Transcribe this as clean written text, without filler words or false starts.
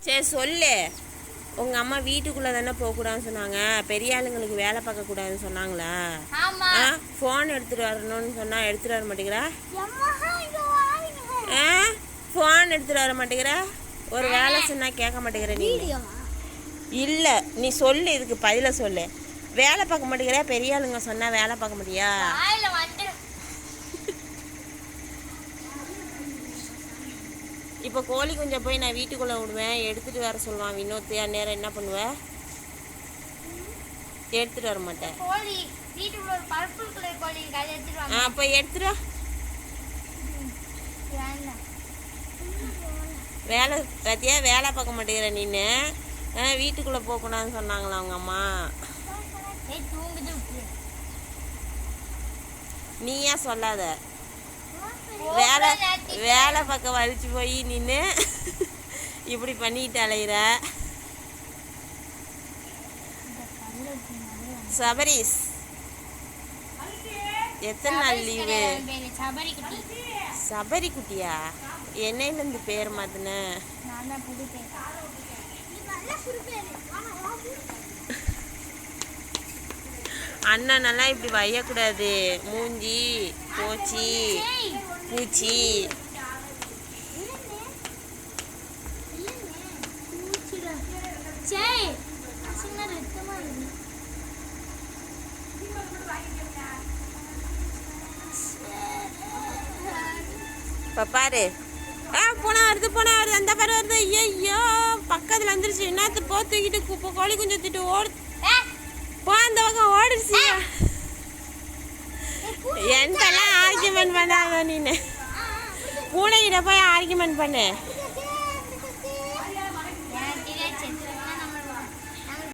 சரி சொல்லு. உங்கள் அம்மா வீட்டுக்குள்ளே தானே போகக்கூடாதுன்னு சொன்னாங்க, பெரிய ஆளுங்களுக்கு வேலை பார்க்கக்கூடாதுன்னு சொன்னாங்களா? ஃபோன் எடுத்துகிட்டு வரணும்னு சொன்னால் எடுத்துகிட்டு வர மாட்டேங்கிறா? ஃபோன் எடுத்துகிட்டு வர மாட்டேங்கிற, ஒரு வேலை சொன்னால் கேட்க மாட்டேங்கிற. நீ இல்லை, நீ சொல்லு, இதுக்கு பதில சொல்லு. வேலை பார்க்க மாட்டேங்கிற, பெரிய ஆளுங்க சொன்னால் வேலை பார்க்க மாட்டியா? இப்போ கோழி குஞ்சை போய் நான் வீட்டுக்குள்ளே விடுவேன், எடுத்துகிட்டு வர சொல்லுவான் வினோத்து. அந்நேரம் என்ன பண்ணுவேன்? எடுத்துகிட்டு வர மாட்டேன். அப்போ எடுத்துட்டு வா. வேலை பார்த்தியா, வேலை பார்க்க மாட்டேங்கிற நீன்னு. வீட்டுக்குள்ளே போகக்கூடாதுன்னு சொன்னாங்களா அவங்க அம்மா? நீயா சொல்லாத. வேலை பக்கம் வலிச்சு போய் நின்று இப்படி பண்ணிட்டு அலையிற. சபரிஸ், எத்தனை நாள் லீவு? சபரி குட்டியா? என்னையிலேருந்து பேர் மாத்தின? அண்ணனெல்லாம் இப்படி வையக்கூடாது. மூஞ்சி போச்சி பூச்சி. பாரு, போனா வருது அந்த பாரு வருது. ஐயோ, பக்கத்துல வந்துருச்சு. என்னத்து போ, தூக்கிட்டு கோழி குஞ்சு தூக்கிட்டு ஓடு போ, அந்த பக்கம் ஓடிடுச்சு. என்கிட்டலாம் ஆர்கியூமெண்ட் பண்ணாத நீனு. பூனைகிட்ட போய் ஆர்கியூமெண்ட் பண்ணு.